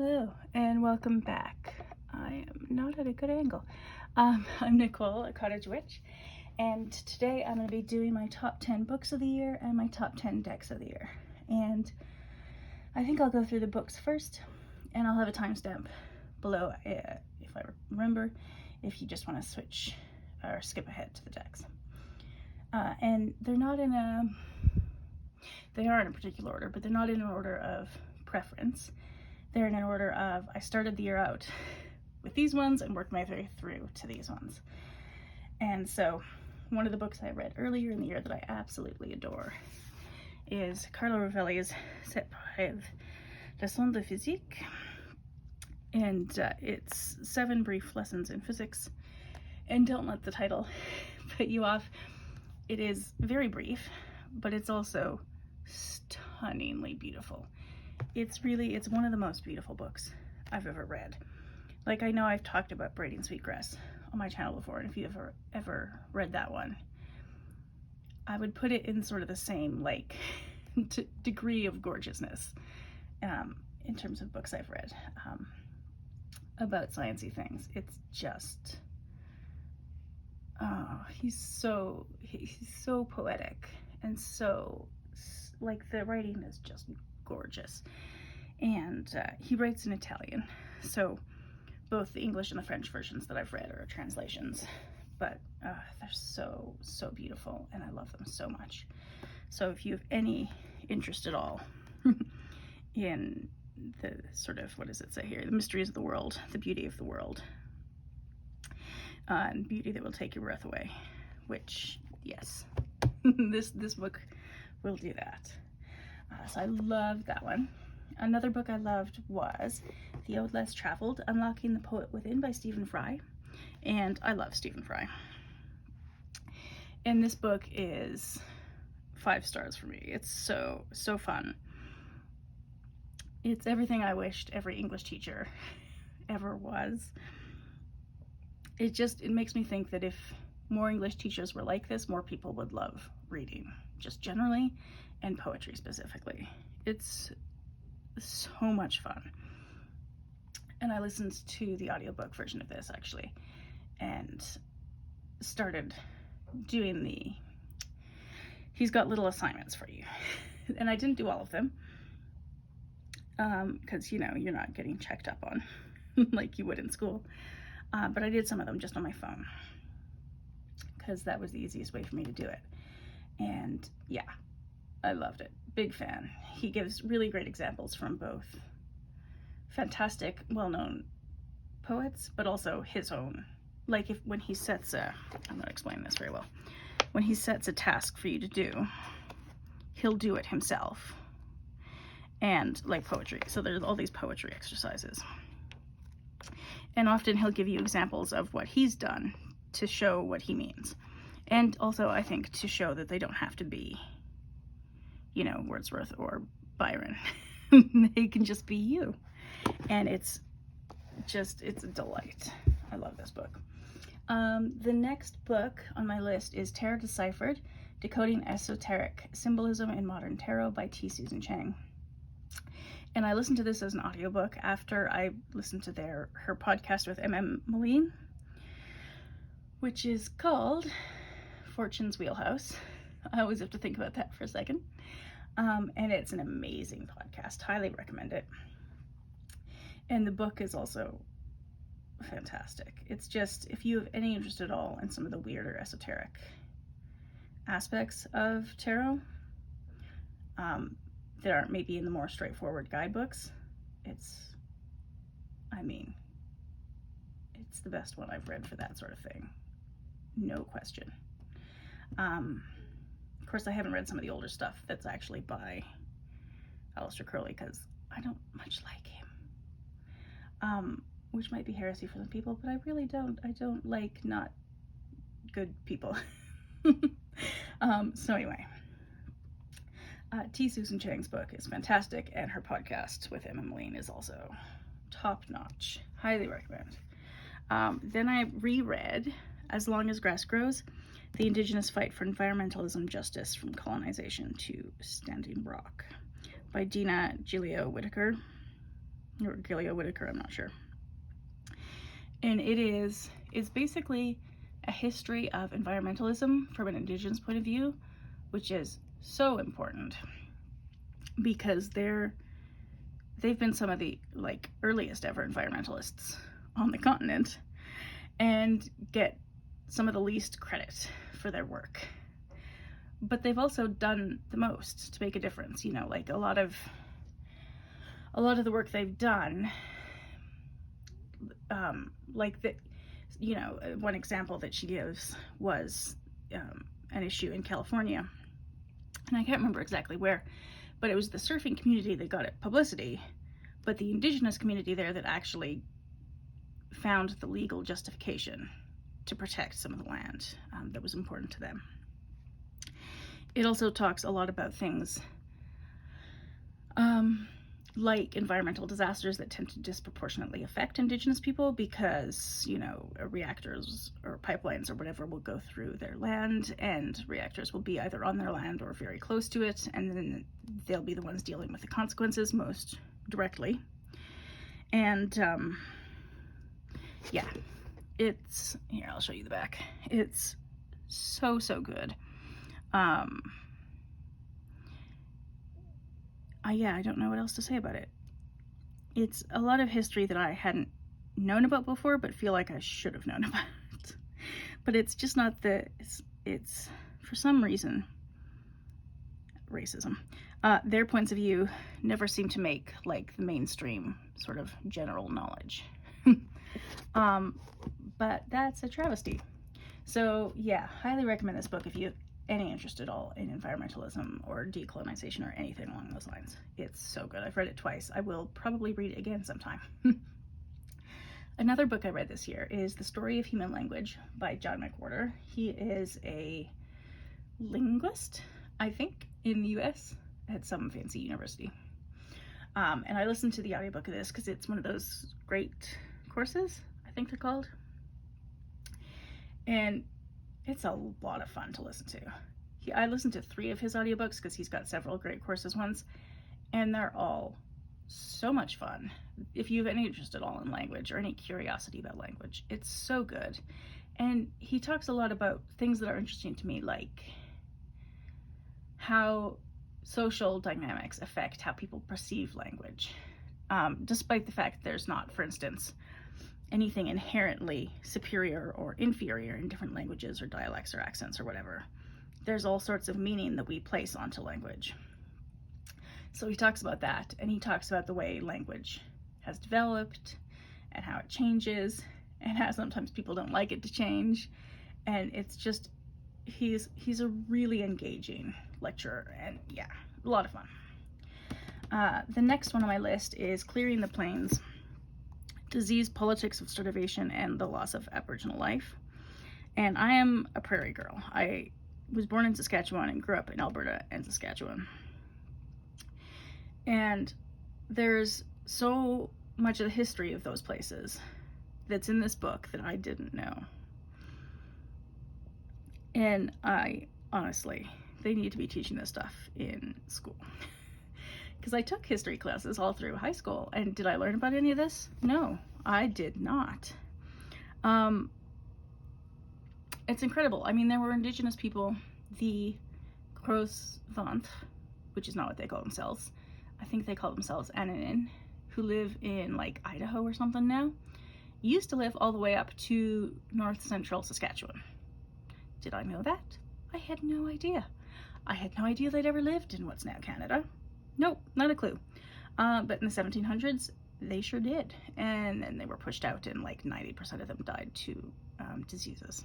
Hello and welcome back. I am not at a good angle. I'm Nicole, a cottage witch, and today I'm going to be doing my top 10 books of the year and my top 10 decks of the year. And I think I'll go through the books first, and I'll have a timestamp below if I remember, if you just want to switch or skip ahead to the decks. And they are in a particular order, but they're not in an order of preference. They're in an order of, I started the year out with these ones and worked my way through to these ones. And so one of the books I read earlier in the year that I absolutely adore is Carlo Rovelli's Sept, leçons de physique. And it's 7 brief lessons in physics. And don't let the title put you off. It is very brief, but it's also stunningly beautiful. It's one of the most beautiful books I've ever read. Like, I know I've talked about Braiding Sweetgrass on my channel before, and if you've ever read that one, I would put it in sort of the same, like, degree of gorgeousness in terms of books I've read about sciencey things. It's just, oh, he's so poetic, and so, like, the writing is just gorgeous. And he writes in Italian, so both the English and the French versions that I've read are translations, but they're so beautiful, and I love them so much. So if you have any interest at all in the sort of, what does it say here, the mysteries of the world, the beauty of the world, and beauty that will take your breath away, which, yes, this book will do that. So I loved that one. Another book I loved was The Ode Less Traveled, Unlocking the Poet Within by Stephen Fry. And I love Stephen Fry. And this book is 5 stars for me. It's so fun. It's everything I wished every English teacher ever was. It makes me think that if more English teachers were like this, more people would love reading, just generally, and poetry specifically. It's so much fun. And I listened to the audiobook version of this, actually, and started doing he's got little assignments for you. And I didn't do all of them, because, you know, you're not getting checked up on like you would in school. But I did some of them just on my phone, because that was the easiest way for me to do it. And yeah, I loved it. Big fan. He gives really great examples from both fantastic, well-known poets, but also his own. Like, when he sets I'm not explaining this very well. When he sets a task for you to do, he'll do it himself. And like poetry. So there's all these poetry exercises. And often he'll give you examples of what he's done to show what he means. And also, I think, to show that they don't have to be, you know, Wordsworth or Byron. They can just be you. And it's a delight. I love this book. The next book on my list is Tarot Deciphered, Decoding Esoteric, Symbolism in Modern Tarot by T. Susan Chang. And I listened to this as an audiobook after I listened to her podcast with Meleen, which is called Fortune's Wheelhouse. I always have to think about that for a second. And it's an amazing podcast. Highly recommend it. And the book is also fantastic. It's just, if you have any interest at all in some of the weirder esoteric aspects of tarot, that aren't maybe in the more straightforward guidebooks, it's the best one I've read for that sort of thing. No question. Of course, I haven't read some of the older stuff that's actually by Aleister Crowley, because I don't much like him. Which might be heresy for some people, but I really don't. I don't like not good people. So anyway, T. Susan Chang's book is fantastic, and her podcast with Emma Meleen is also top-notch. Highly recommend. Then I reread As Long as Grass Grows, The Indigenous Fight for Environmentalism Justice from Colonization to Standing Rock by Dina Gilio-Whitaker. or Gilio-Whitaker, I'm not sure. And it's basically a history of environmentalism from an Indigenous point of view, which is so important because they've been some of the like earliest ever environmentalists on the continent and get some of the least credit for their work. But they've also done the most to make a difference. You know, like a lot of the work they've done, like the, you know, one example that she gives was an issue in California, and I can't remember exactly where, but it was the surfing community that got it publicity, but the Indigenous community there that actually found the legal justification to protect some of the land that was important to them. It also talks a lot about things like environmental disasters that tend to disproportionately affect Indigenous people because, you know, reactors or pipelines or whatever will go through their land, and reactors will be either on their land or very close to it, and then they'll be the ones dealing with the consequences most directly. And yeah, it's, here, I'll show you the back. It's so good. Yeah, I don't know what else to say about it. It's a lot of history that I hadn't known about before, but feel like I should have known about. But it's just not it's for some reason, racism. Their points of view never seem to make like the mainstream sort of general knowledge. But that's a travesty. So yeah, highly recommend this book if you have any interest at all in environmentalism or decolonization or anything along those lines. It's so good. I've read it twice. I will probably read it again sometime. Another book I read this year is The Story of Human Language by John McWhorter. He is a linguist, I think, in the US at some fancy university. And I listened to the audiobook of this because it's one of those great courses, I think they're called. And it's a lot of fun to listen to. I listened to 3 of his audiobooks because he's got several great courses ones, and they're all so much fun. If you have any interest at all in language or any curiosity about language, it's so good. And he talks a lot about things that are interesting to me, like how social dynamics affect how people perceive language, despite the fact there's not, for instance, anything inherently superior or inferior in different languages or dialects or accents or whatever. There's all sorts of meaning that we place onto language. So he talks about that, and he talks about the way language has developed and how it changes and how sometimes people don't like it to change. And it's just, he's a really engaging lecturer, and yeah, a lot of fun. The next one on my list is Clearing the Plains: Disease, Politics of Starvation, and the Loss of Aboriginal Life. And I am a prairie girl. I was born in Saskatchewan and grew up in Alberta and Saskatchewan. And there's so much of the history of those places that's in this book that I didn't know. And I honestly, they need to be teaching this stuff in school. Because I took history classes all through high school, and did I learn about any of this? No, I did not. It's incredible. I mean, there were Indigenous people, the Vaillant, which is not what they call themselves. I think they call themselves Animistic, who live in like Idaho or something now, used to live all the way up to north central Saskatchewan. Did I know that? I had no idea. I had no idea they'd ever lived in what's now Canada. Nope, not a clue. But in the 1700s, they sure did. And then they were pushed out, and like 90% of them died to diseases.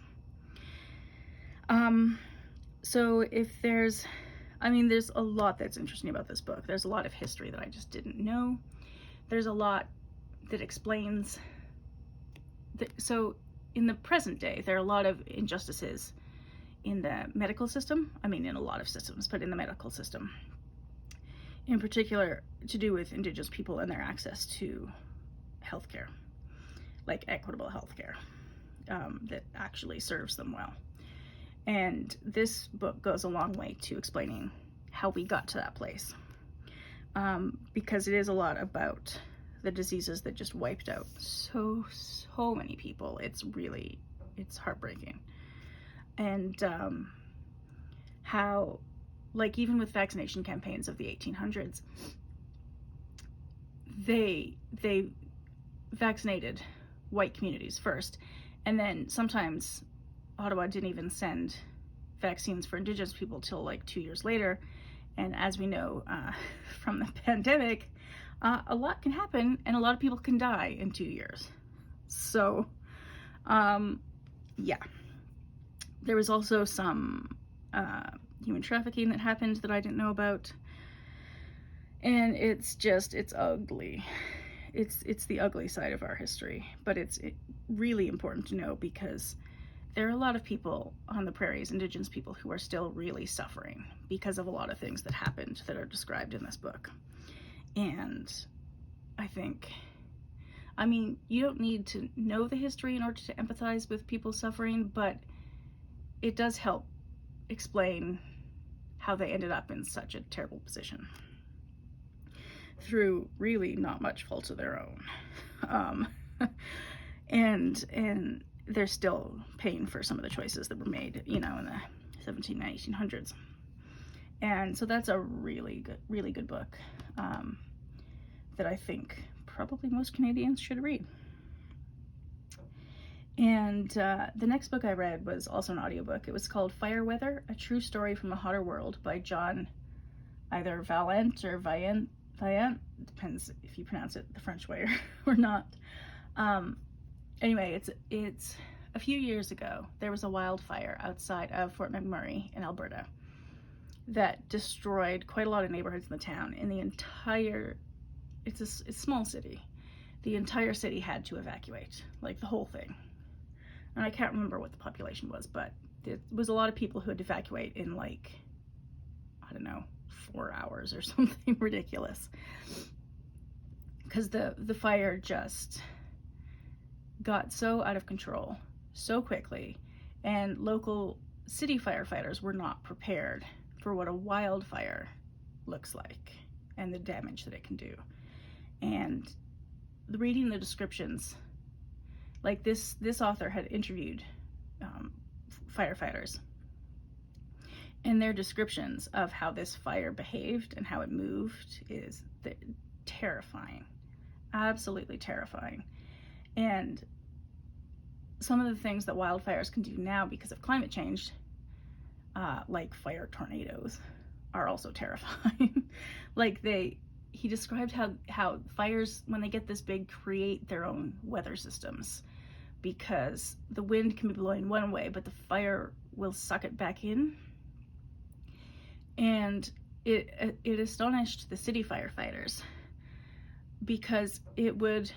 So if there's a lot that's interesting about this book. There's a lot of history that I just didn't know. There's a lot that explains. So in the present day, there are a lot of injustices in the medical system. I mean, in a lot of systems, but in the medical system. In particular, to do with Indigenous people and their access to healthcare, like equitable healthcare, that actually serves them well. And this book goes a long way to explaining how we got to that place, because it is a lot about the diseases that just wiped out so many people. It's heartbreaking. And how, like, even with vaccination campaigns of the 1800s, they vaccinated white communities first, and then sometimes Ottawa didn't even send vaccines for Indigenous people till like 2 years later. And as we know from the pandemic, a lot can happen and a lot of people can die in 2 years. So yeah, there was also some human trafficking that happened that I didn't know about, and it's ugly. It's the ugly side of our history, but it's really important to know, because there are a lot of people on the prairies, Indigenous people, who are still really suffering because of a lot of things that happened that are described in this book. And I think, I mean, you don't need to know the history in order to empathize with people suffering, but it does help explain how they ended up in such a terrible position through really not much fault of their own. And they're still paying for some of the choices that were made, you know, in the 1700s, 1800s. And so that's a really good book that I think probably most Canadians should read. And the next book I read was also an audiobook. It was called Fire Weather, A True Story from a Hotter World by John, either Vaillant or Vaillant, depends if you pronounce it the French way or not. Anyway, it's a few years ago, there was a wildfire outside of Fort McMurray in Alberta that destroyed quite a lot of neighborhoods in the town. And the entire, it's a small city, the entire city had to evacuate, like the whole thing. And I can't remember what the population was, but it was a lot of people who had to evacuate in, like, I don't know, 4 hours or something ridiculous, because the fire just got so out of control so quickly, and local city firefighters were not prepared for what a wildfire looks like and the damage that it can do. And reading the descriptions, like this author had interviewed firefighters, and their descriptions of how this fire behaved and how it moved is terrifying, absolutely terrifying. And some of the things that wildfires can do now because of climate change, like fire tornadoes, are also terrifying. Like he described how fires, when they get this big, create their own weather systems, because the wind can be blowing one way, but the fire will suck it back in. And it astonished the city firefighters, because it would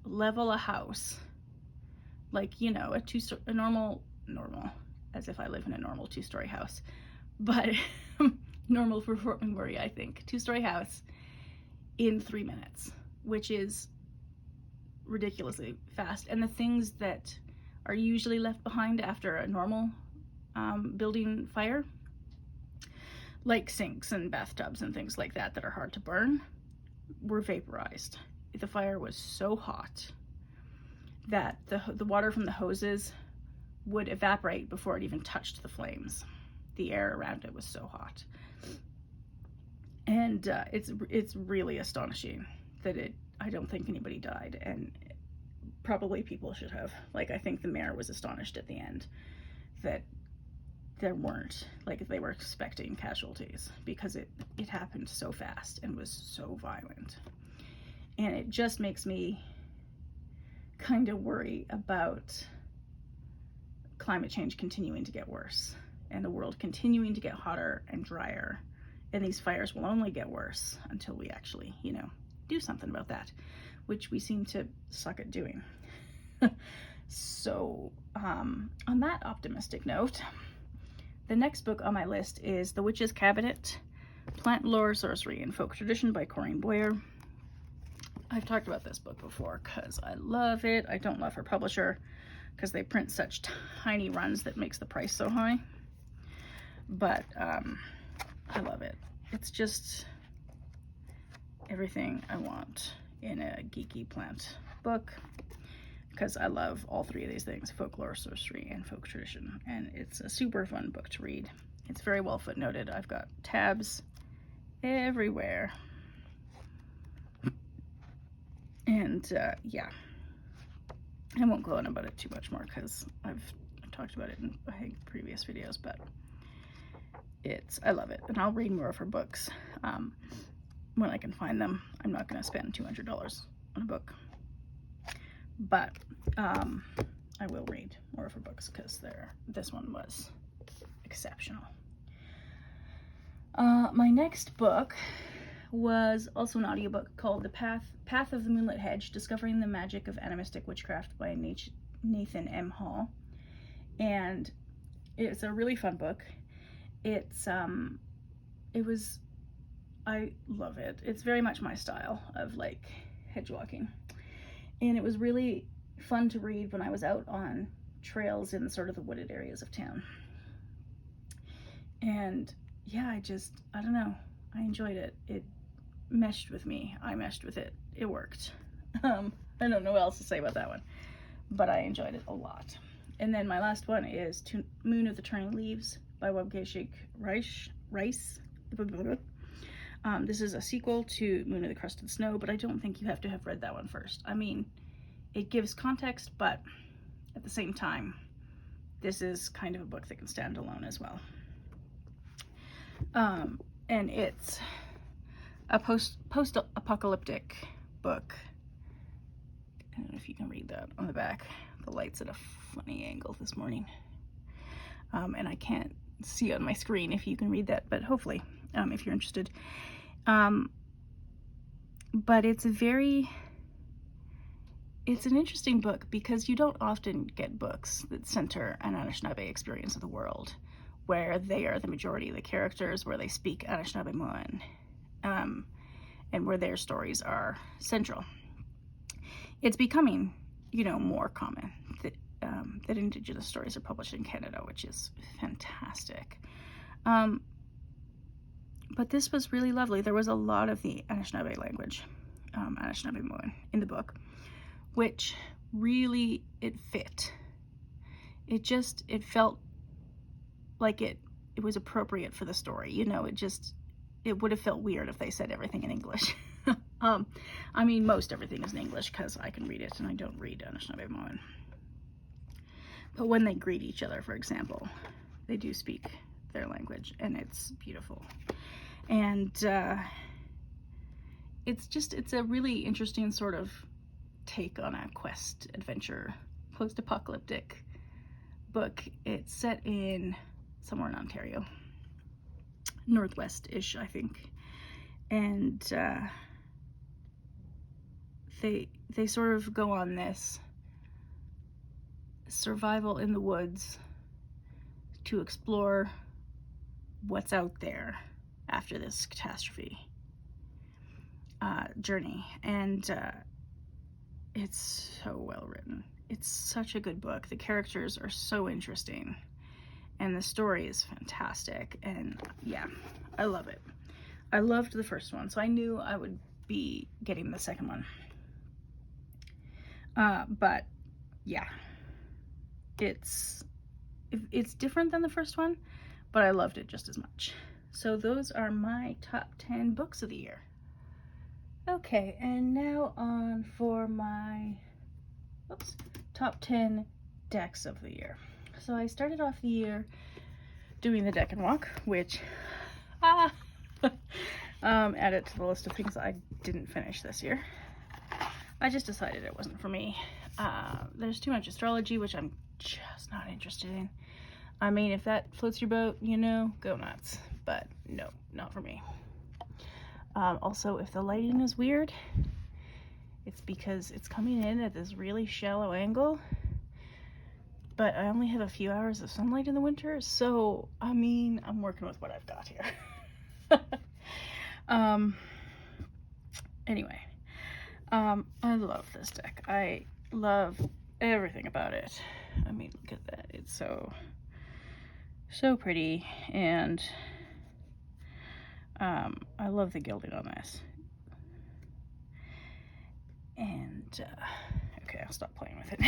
level a house, like, you know, a normal, as if I live in a normal 2-story house, but normal for Fort McMurray, I think, 2-story house in 3 minutes, which is ridiculously fast. And the things that are usually left behind after a normal building fire, like sinks and bathtubs and things like that are hard to burn, were vaporized. The fire was so hot that the water from the hoses would evaporate before it even touched the flames. The air around it was so hot. And it's really astonishing that I don't think anybody died, and probably people should have. Like, I think the mayor was astonished at the end that there weren't, like, they were expecting casualties, because it happened so fast and was so violent. And it just makes me kind of worry about climate change continuing to get worse, and the world continuing to get hotter and drier, and these fires will only get worse until we actually, you know, do something about that, which we seem to suck at doing. So on that optimistic note, the next book on my list is The Witch's Cabinet, Plant Lore, Sorcery, and Folk Tradition by Corinne. I've talked about this book before because I love it. I don't love her publisher because they print such tiny runs that makes the price so high. But I love it. It's just everything I want in a geeky plant book, because I love all three of these things, folklore, sorcery, and folk tradition, and it's a super fun book to read. It's very well footnoted. I've got tabs everywhere. And yeah, I won't go on about it too much more because I've talked about it in, I think, previous videos, but I love it, and I'll read more of her books when I can find them. I'm not going to spend $200 on a book, but I will read more of her books because this one was exceptional. My next book was also an audiobook called The Path of the Moonlit Hedge, Discovering the Magic of Animistic Witchcraft by Nathan M. Hall. And it's a really fun book. I love it. It's very much my style of like hedge walking. And it was really fun to read when I was out on trails in sort of the wooded areas of town. And yeah, I don't know. I enjoyed it. It meshed with me. I meshed with it. It worked. I don't know what else to say about that one, but I enjoyed it a lot. And then my last one is Moon of the Turning Leaves by Waubgeshig Rice. This is a sequel to Moon of the Crusted Snow, but I don't think you have to have read that one first. I mean, it gives context, but at the same time, this is kind of a book that can stand alone as well. And it's a post-apocalyptic book. I don't know if you can read that on the back. The light's at a funny angle this morning. And I can't see on my screen if you can read that, but hopefully, if you're interested. But it's an interesting book because you don't often get books that center an Anishinaabe experience of the world, where they are the majority of the characters, where they speak Anishinaabe-Moan, and where their stories are central. It's becoming, more common that Indigenous stories are published in Canada, which is fantastic. But this was really lovely. There was a lot of the Anishinaabe language, Anishinaabe-Moan, in the book, which really, it fit. It felt like it was appropriate for the story. It would have felt weird if they said everything in English. I mean, most everything is in English because I can read it and I don't read Anishinaabe-Moan. But when they greet each other, for example, they do speak their language, and it's beautiful. And it's a really interesting sort of take on a quest adventure, post-apocalyptic book. It's set in somewhere in Ontario, northwest-ish, I think. And they sort of go on this survival in the woods to explore what's out there after this catastrophe journey. And it's so well written. It's such a good book. The characters are so interesting, and the story is fantastic. And yeah, I love it. I loved the first one, so I knew I would be getting the second one. But yeah, it's different than the first one, but I loved it just as much. So those are my top 10 books of the year. Okay, and now on for my top 10 decks of the year. So I started off the year doing the deck and walk, which added to the list of things I didn't finish this year. I just decided it wasn't for me. There's too much astrology, which I'm just not interested in. I mean, if that floats your boat, go nuts. But no, not for me. Also, if the lighting is weird, it's because it's coming in at this really shallow angle. But I only have a few hours of sunlight in the winter, so, I mean, I'm working with what I've got here. Anyway, I love this deck. I love everything about it. I mean, look at that. It's so pretty, and I love the gilding on this. okay, I'll stop playing with it.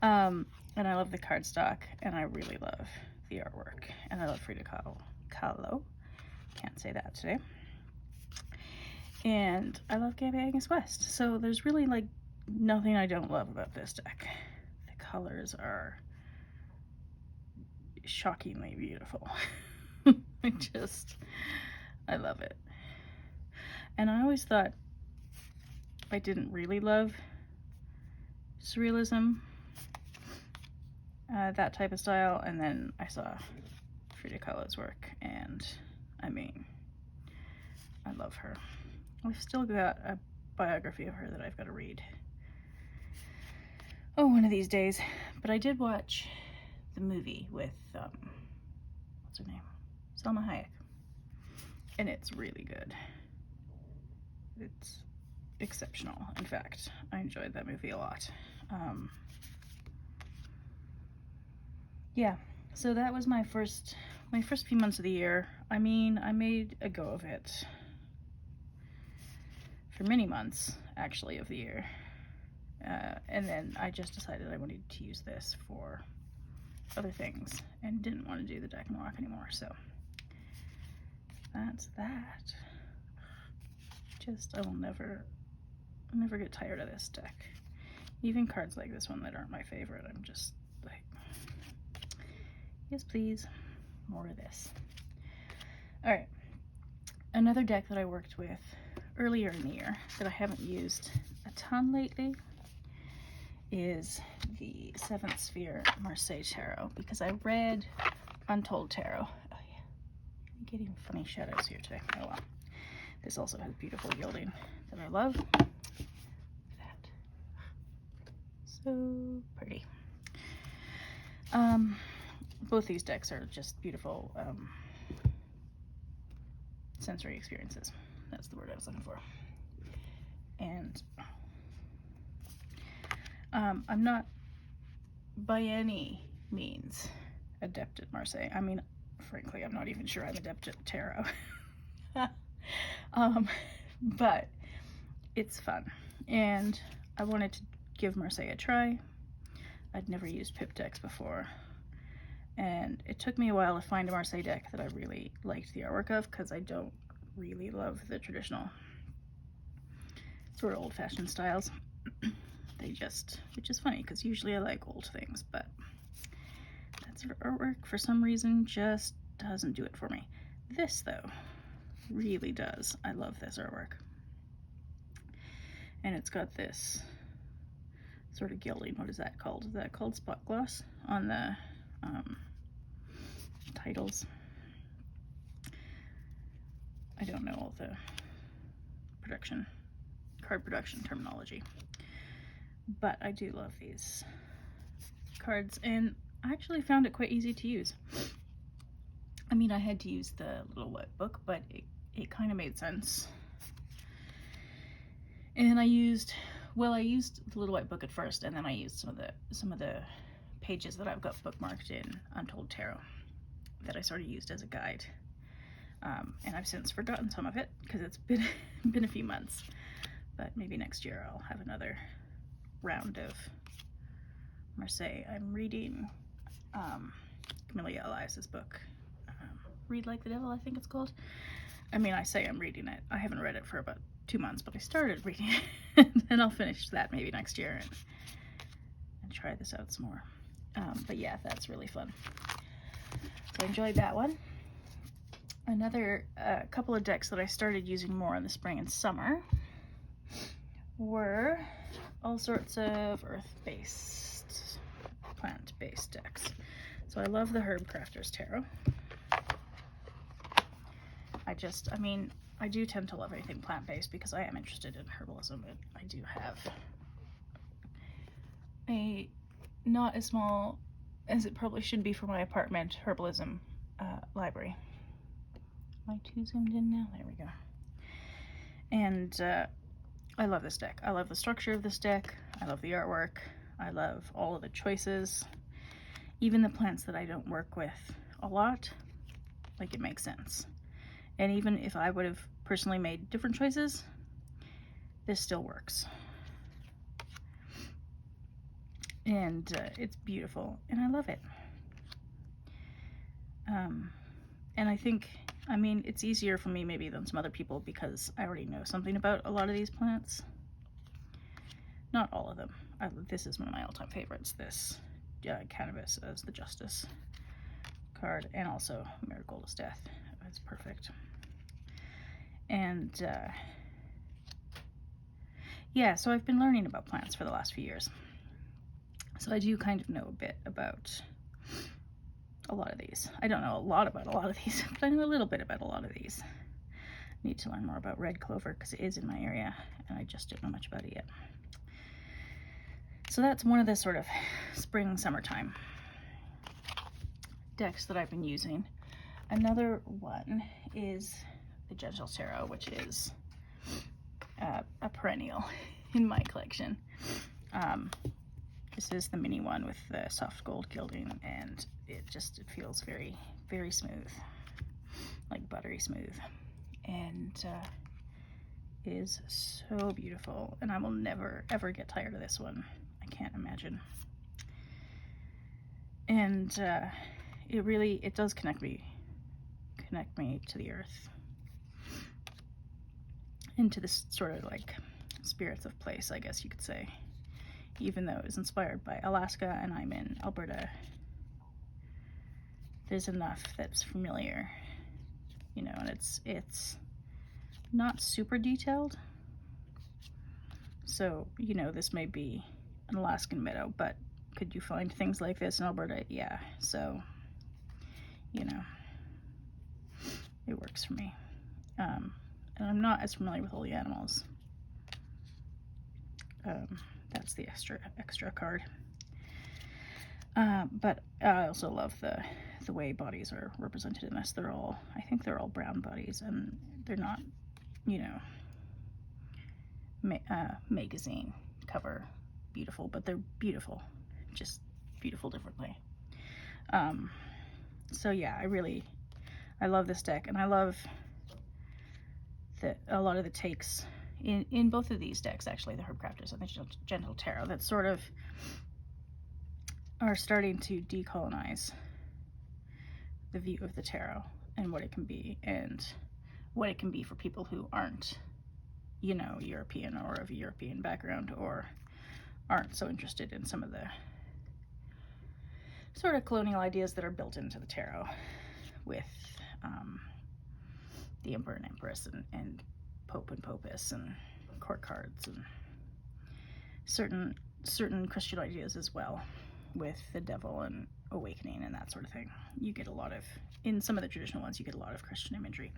And I love the cardstock, and I really love the artwork, and I love Frida Kahlo. Can't say that today. And I love Gabby Agnes West. So there's really like nothing I don't love about this deck. The colors are shockingly beautiful. I love it. And I always thought I didn't really love surrealism, that type of style, and then I saw Frida Kahlo's work, and I mean, I love her. I've still got a biography of her that I've got to read. Oh, one of these days. But I did watch the movie with, what's her name? Salma Hayek. And it's really good. It's exceptional. In fact, I enjoyed that movie a lot. Yeah, so that was my first few months of the year. I mean, I made a go of it for many months, actually, of the year. And then I just decided I wanted to use this for other things and didn't want to do the deck and walk anymore, so that's that. I will never get tired of this deck. Even cards like this one that aren't my favorite, I'm just like, yes please, more of this. Alright, another deck that I worked with earlier in the year that I haven't used a ton lately is the Seventh Sphere Marseille Tarot, because I read Untold Tarot. Oh yeah, I'm getting funny shadows here today. Oh well. This also has beautiful gilding that I love. That. So pretty. Both these decks are just beautiful sensory experiences. That's the word I was looking for. And I'm not by any means adept at Marseille. I mean, frankly, I'm not even sure I'm adept at tarot. But it's fun, and I wanted to give Marseille a try. I'd never used pip decks before, and it took me a while to find a Marseille deck that I really liked the artwork of, because I don't really love the traditional sort of old-fashioned styles. Which is funny, because usually I like old things, but that sort of artwork for some reason just doesn't do it for me. This though really does. I love this artwork, and it's got this sort of gilding. What is that called? Is that called spot gloss on the titles? I don't know all the card production terminology, but I do love these cards, and I actually found it quite easy to use. I mean, I had to use the little white book, but it kind of made sense. And I used the little white book at first, and then I used some of the pages that I've got bookmarked in Untold Tarot that I sort of used as a guide. And I've since forgotten some of it because it's been a few months. But maybe next year I'll have another round of Marseille. I'm reading Camellia Elias's book, Read Like the Devil, I think it's called. I mean, I say I'm reading it. I haven't read it for about 2 months, but I started reading it, and I'll finish that maybe next year and try this out some more. But yeah, that's really fun. So I enjoyed that one. Another couple of decks that I started using more in the spring and summer were all sorts of earth-based, plant-based decks. So I love the Herb Crafter's Tarot. I do tend to love anything plant-based because I am interested in herbalism, and I do have a not as small as it probably should be for my apartment herbalism library. Am I too zoomed in now? There we go. And I love this deck. I love the structure of this deck. I love the artwork. I love all of the choices. Even the plants that I don't work with a lot, like, it makes sense. And even if I would have personally made different choices, this still works. And it's beautiful, and I love it. And I think, I mean, it's easier for me maybe than some other people because I already know something about a lot of these plants. Not all of them. This is one of my all-time favorites, this Cannabis as the Justice card, and also Marigold as Death. It's perfect. And yeah, so I've been learning about plants for the last few years. So I do kind of know a bit about a lot of these. I don't know a lot about a lot of these, but I know a little bit about a lot of these. I need to learn more about red clover because it is in my area, and I just don't know much about it yet. So that's one of the sort of spring, summertime decks that I've been using. Another one is the Gentle Tarot, which is a perennial in my collection. This is the mini one with the soft gold gilding, and it feels very, very smooth, like buttery smooth, and is so beautiful. And I will never ever get tired of this one. I can't imagine. And it does connect me to the earth, into this sort of like spirits of place, I guess you could say. Even though it was inspired by Alaska and I'm in Alberta, there's enough that's familiar, you know, and it's not super detailed. So, you know, this may be an Alaskan meadow, but could you find things like this in Alberta? Yeah, so, you know, it works for me. And I'm not as familiar with all the animals. That's the extra card. But I also love the way bodies are represented in this. I think they're all brown bodies, and they're not, you know, magazine cover beautiful, but they're beautiful, just beautiful differently. So yeah, I love this deck, and I love that a lot of the takes in both of these decks, actually, the Herbcrafters and the Gentle Tarot, that sort of are starting to decolonize the view of the tarot and what it can be, and what it can be for people who aren't, you know, European or of a European background, or aren't so interested in some of the sort of colonial ideas that are built into the tarot with the Emperor and Empress and Pope and Popess and court cards and certain Christian ideas as well, with the devil and awakening and that sort of thing. You get a lot of, in some of the traditional ones, you get a lot of Christian imagery,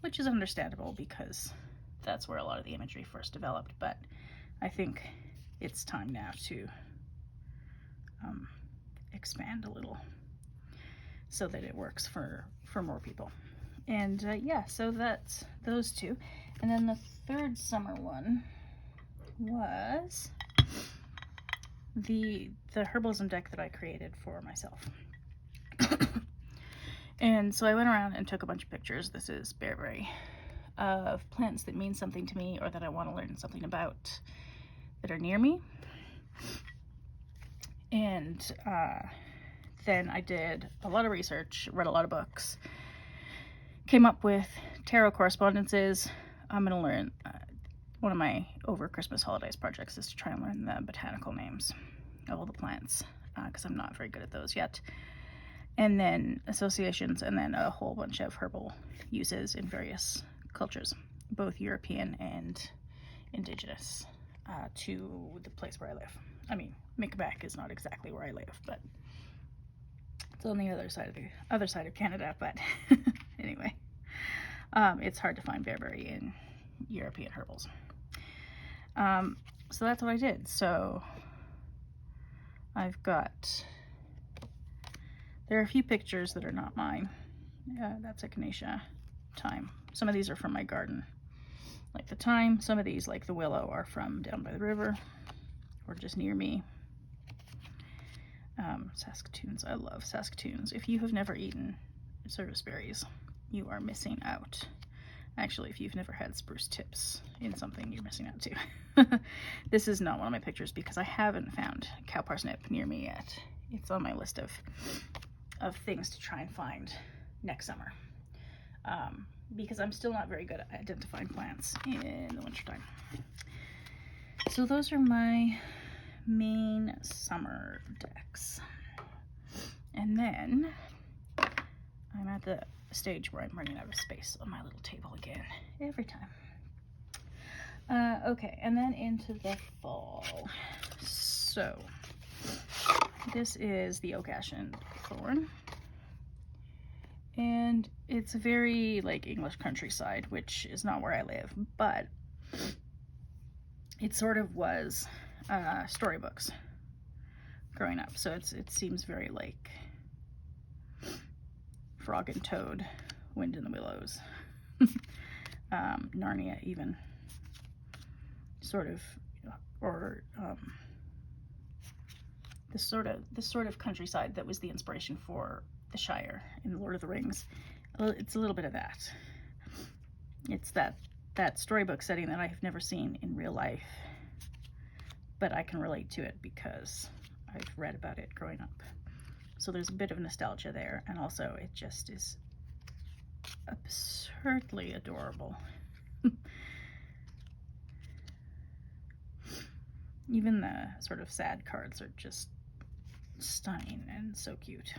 which is understandable because that's where a lot of the imagery first developed. But I think it's time now to expand a little so that it works for more people. And yeah, so that's those two. And then the third summer one was the Herbalism deck that I created for myself. And so I went around and took a bunch of pictures. This is Bearberry, of plants that mean something to me or that I want to learn something about that are near me. And then I did a lot of research, read a lot of books, came up with tarot correspondences. I'm going to learn, one of my over Christmas holidays projects is to try and learn the botanical names of all the plants, because I'm not very good at those yet. And then associations, and then a whole bunch of herbal uses in various cultures, both European and Indigenous, to the place where I live. I mean, Macbeth is not exactly where I live, but it's on the other side of Canada. But anyway, it's hard to find Bearberry in European herbals. So that's what I did. So I've got, there are a few pictures that are not mine. That's echinacea, thyme. Some of these are from my garden, like the thyme. Some of these, like the willow, are from down by the river or just near me. Saskatoons, I love Saskatoons. If you have never eaten service berries, you are missing out. Actually, if you've never had spruce tips in something, you're missing out too. This is not one of my pictures because I haven't found cow parsnip near me yet. It's on my list of things to try and find next summer. Because I'm still not very good at identifying plants in the wintertime. So those are my main summer decks. And then I'm at the stage where I'm running out of space on my little table again, every time. Okay, and then into the fall. So this is the oak ash and thorn. And it's very like English countryside, which is not where I live, but it sort of was storybooks growing up. So it seems very like Frog and Toad, Wind in the Willows, Narnia even, sort of, or this sort of countryside that was the inspiration for the Shire in Lord of the Rings. It's a little bit of that. It's that storybook setting that I've never seen in real life, but I can relate to it because I've read about it growing up. So there's a bit of nostalgia there, and also it just is absurdly adorable. Even the sort of sad cards are just stunning and so cute.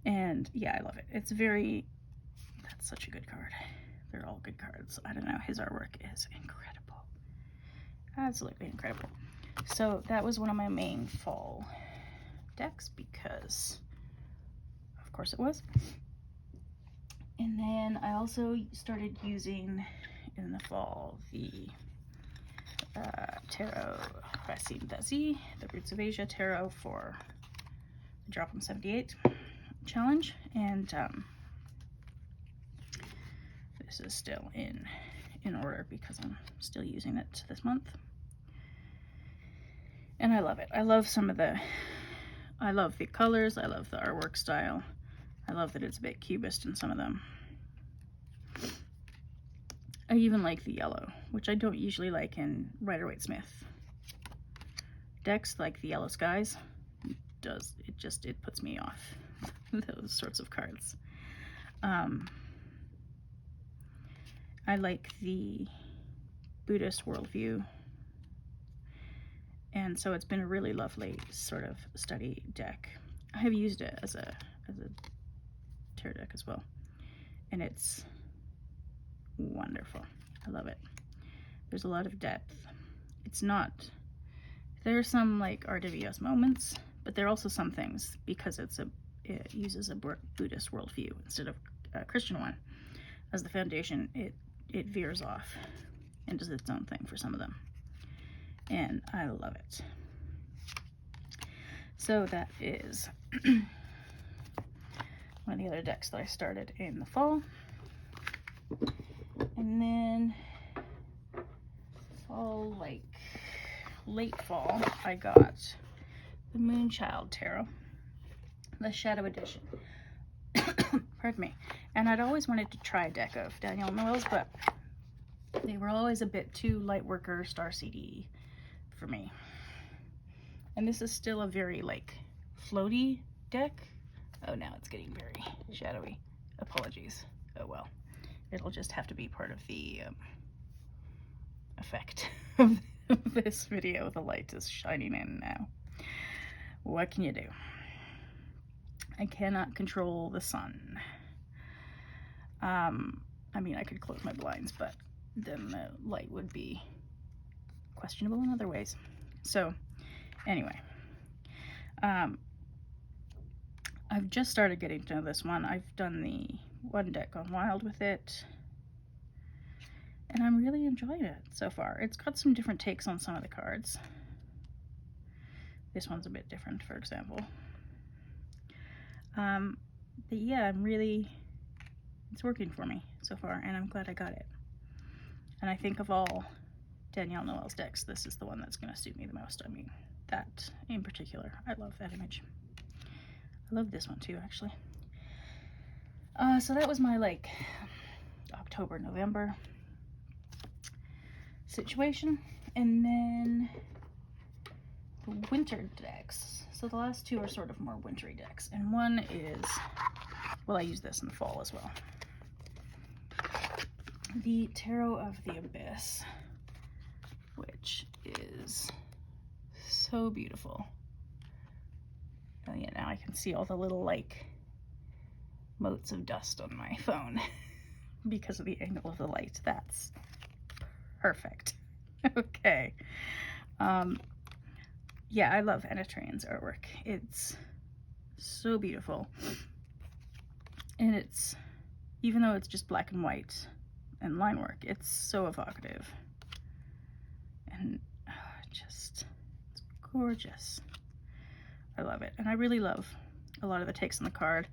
And yeah, I love it. That's such a good card. They're all good cards. I don't know, his artwork is incredible. Absolutely incredible. So that was one of my main fall decks because of course it was. And then I also started using in the fall the Tarot Racine d'Asie, the Roots of Asia Tarot for the Drop 'em 78 challenge, and this is still in order because I'm still using it this month. And I love it. I love the colors, I love the artwork style. I love that it's a bit cubist in some of them. I even like the yellow, which I don't usually like in Rider-Waite-Smith decks, like the Yellow Skies. It puts me off those sorts of cards. I like the Buddhist worldview, and so it's been a really lovely sort of study deck. I have used it as a tarot deck as well, and it's wonderful. I love it. There's a lot of depth. There are some like RWS moments, but there are also some things, because it uses a Buddhist worldview instead of a Christian one as the foundation, it veers off and does its own thing for some of them, and I love it. So that is one of the other decks that I started in the fall. And then like late fall, I got the Moonchild Tarot, the Shadow Edition. Pardon me. And I'd always wanted to try a deck of Danielle Noel's, but they were always a bit too Lightworker, Star CD for me. And this is still a very like floaty deck. Oh, now it's getting very shadowy. Apologies. Oh well. It'll just have to be part of the effect of this video. The light is shining in now. What can you do? I cannot control the sun. I mean, I could close my blinds, but then the light would be questionable in other ways. So anyway, I've just started getting to know this one. I've done the one deck Gone Wild with it, and I'm really enjoying it so far. It's got some different takes on some of the cards. This one's a bit different, for example. But yeah, it's working for me so far, and I'm glad I got it. And I think of all Danielle Noel's decks, this is the one that's going to suit me the most. I mean, that in particular. I love that image. I love this one too, actually. So that was my like October, November situation. And then the winter decks. So the last two are sort of more wintry decks. And one is, well, I use this in the fall as well. The Tarot of the Abyss, which is so beautiful. Oh yeah, now I can see all the little like motes of dust on my phone because of the angle of the light. That's perfect. Okay. Yeah, I love Anna Train's artwork. It's so beautiful. And it's, even though it's just black and white and line work, it's so evocative. And just, it's gorgeous. I love it. And I really love a lot of the takes on the card.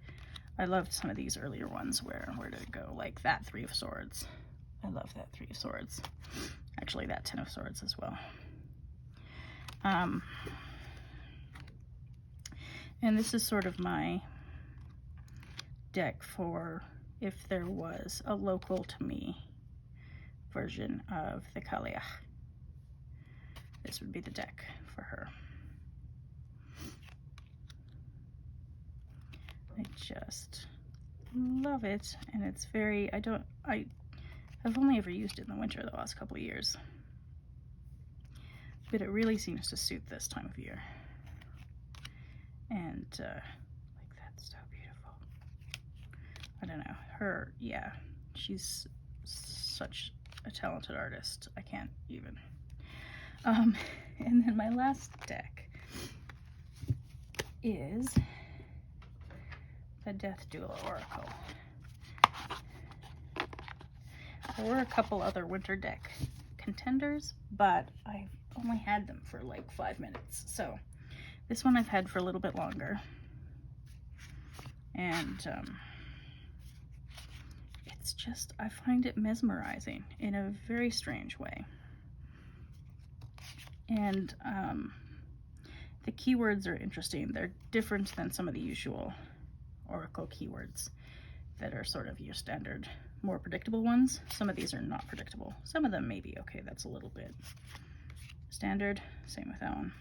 I loved some of these earlier ones where did it go? Like that Three of Swords. I love that Three of Swords. Actually, that Ten of Swords as well. And this is sort of my deck for if there was a local to me version of the Kalia. This would be the deck for her. I just love it, and it's very, I've only ever used it in the winter the last couple of years, but it really seems to suit this time of year. And like, that's so beautiful. I don't know, her, yeah, she's such a talented artist. I can't even. And then my last deck is the Death Duel Oracle. There were a couple other winter deck contenders, but I've only had them for like 5 minutes. So this one I've had for a little bit longer. And it's just, I find it mesmerizing in a very strange way. And the keywords are interesting. They're different than some of the usual Oracle keywords that are sort of your standard, more predictable ones. Some of these are not predictable. Some of them may be okay, that's a little bit standard. Same with that one.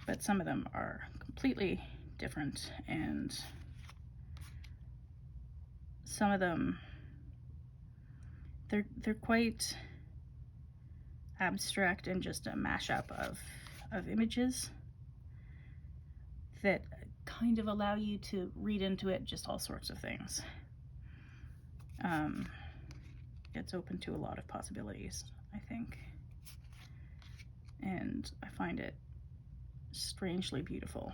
But some of them are completely different, and some of them, they're quite abstract and just a mashup of images that kind of allow you to read into it just all sorts of things. It's open to a lot of possibilities, I think. And I find it strangely beautiful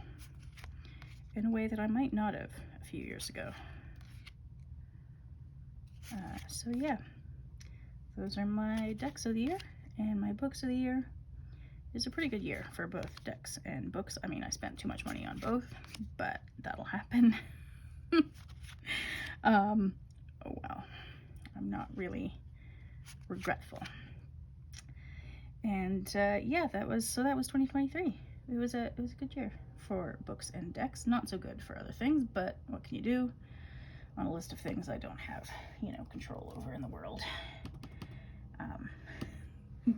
in a way that I might not have a few years ago. So yeah, those are my decks of the year, and my books of the year is a pretty good year for both decks and books. I mean, I spent too much money on both, but that'll happen. Oh well, I'm not really regretful. And yeah, that was 2023. It was a good year for books and decks. Not so good for other things, but what can you do on a list of things I don't have, you know, control over in the world.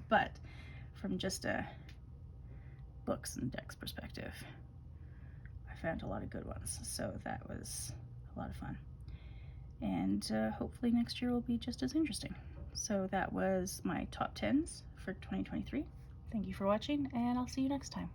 But from just a books and decks perspective, I found a lot of good ones, so that was a lot of fun. And hopefully next year will be just as interesting. So that was my top 10s for 2023. Thank you for watching, and I'll see you next time.